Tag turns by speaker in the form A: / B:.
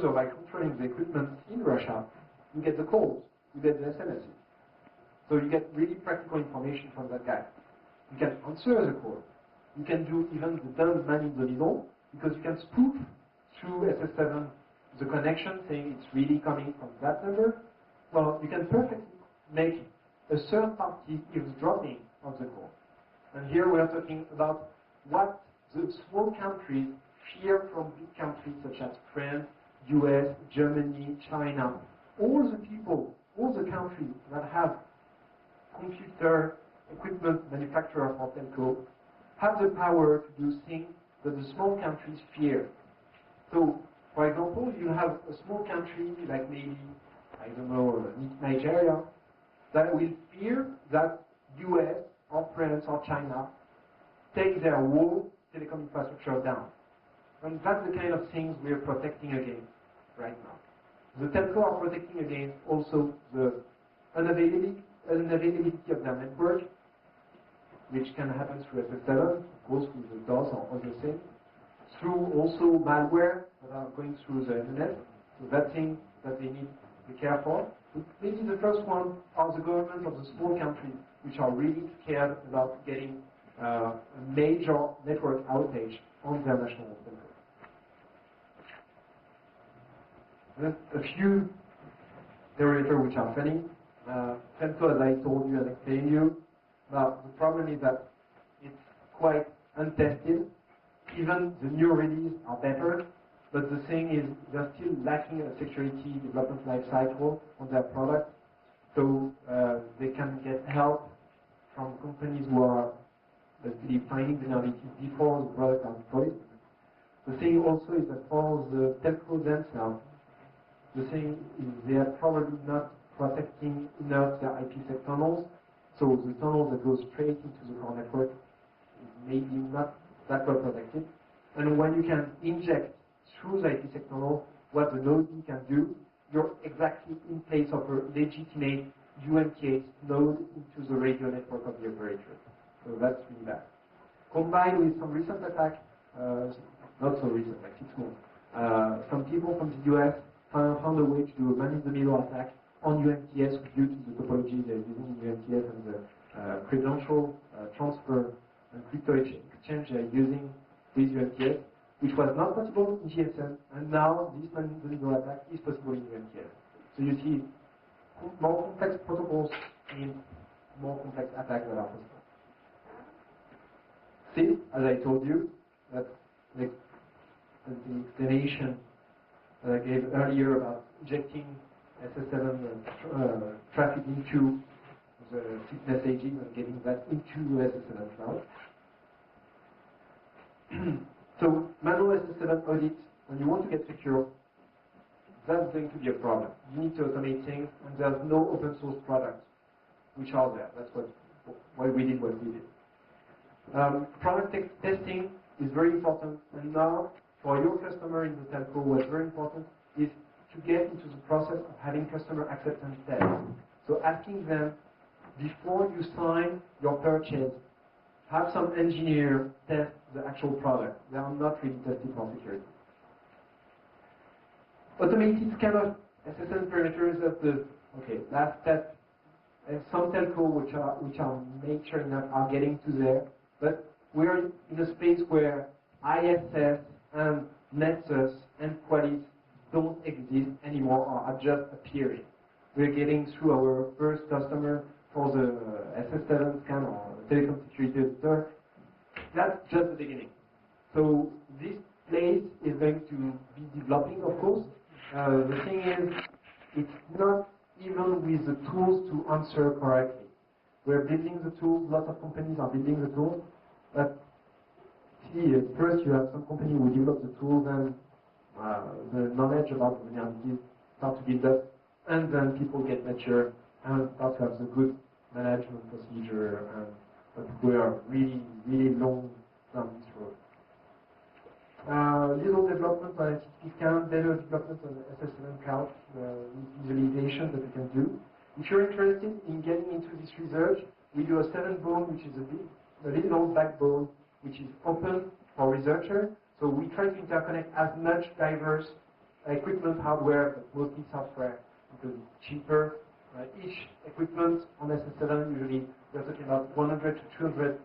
A: further by controlling the equipment in Russia, you get the calls, you get the SMSs. So you get really practical information from that guy. You can answer the call. You can do even the dumb man in the middle, because you can spoof through SS7 the connection, saying it's really coming from that number. Well, you can perfectly make a third party eavesdropping of the call. And here we are talking about what the small countries fear from big countries such as France, US, Germany, China. All the people, all the countries that have computer equipment manufacturer for telco have the power to do things that the small countries fear. So, for example, you have a small country like maybe, I don't know, Nigeria, that will fear that US or France or China take their whole telecom infrastructure down. And that's the kind of things we are protecting against right now. The telco are protecting against also the unavailability of their network, which can happen through SS7, of course with the DOS or other things, through also malware that are going through the internet. So that's thing that they need to be careful. So maybe the first one are the governments of the small countries, which are really scared about getting a major network outage on their national network. There's a few theories which are funny. Femto, as I told you and explained you, the problem is that it's quite untested. Even the new releases are better, but the thing is they're still lacking a security development life cycle on their product. So they can get help from companies who are basically finding vulnerabilities before the product are deployed. The thing also is that for the telco themselves, the thing is they are probably not protecting enough their IPsec tunnels. So the tunnel that goes straight into the core network is maybe not that well protected. And when you can inject through the IPsec tunnel what the node can do, you're exactly in place of a legitimate UMTS node into the radio network of the operator. So that's really bad. Combined with some recent attack, not so recent, like 6 months, some people from the US found a way to do a man-in-the-middle attack on UMTS due to the topology they're using in UMTS and the credential transfer and crypto exchange they're using with UMTS, which was not possible in GSM, and now this man-in-the-middle attack is possible in UMTS. So you see, more complex protocols mean more complex attacks that are possible. See, as I told you, that the explanation that I gave earlier about injecting SS7 traffic into the SIP messaging and getting that into SS7 cloud. So manual SS7 audit, when you want to get secure, that's going to be a problem. You need to automate things, and there's no open source products which are there. That's why we did what we did. Product testing is very important, and now for your customer in the telco, what's very important is to get into the process of having customer acceptance tests. So asking them, before you sign your purchase, have some engineer test the actual product. They are not really tested for security. Automated scan of SSL parameters at the last step. And some telco which are mature enough are getting to there, but we're in a space where ISS and Nexus and Qualys don't exist anymore or are just appearing. We're getting through our first customer for the SS7 scan or telecom security auditor. That's just the beginning. So this place is going to be developing, of course. The thing is, it's not even with the tools to answer correctly. We're building the tools, lots of companies are building the tools, but see, first you have some company who develop the tools and the knowledge about the vulnerabilities start to build up, and then people get mature and start to have the good management procedure, but we are really, really long down this road. Little development on HTTP scan, better development on the SS7 cloud, visualization that we can do. If you're interested in getting into this research, we do a 7-bone, which is a little backbone, which is open for researchers. So we try to interconnect as much diverse equipment, hardware, but mostly software because it's cheaper. Each equipment on SS7 usually we're talking about 100 to 200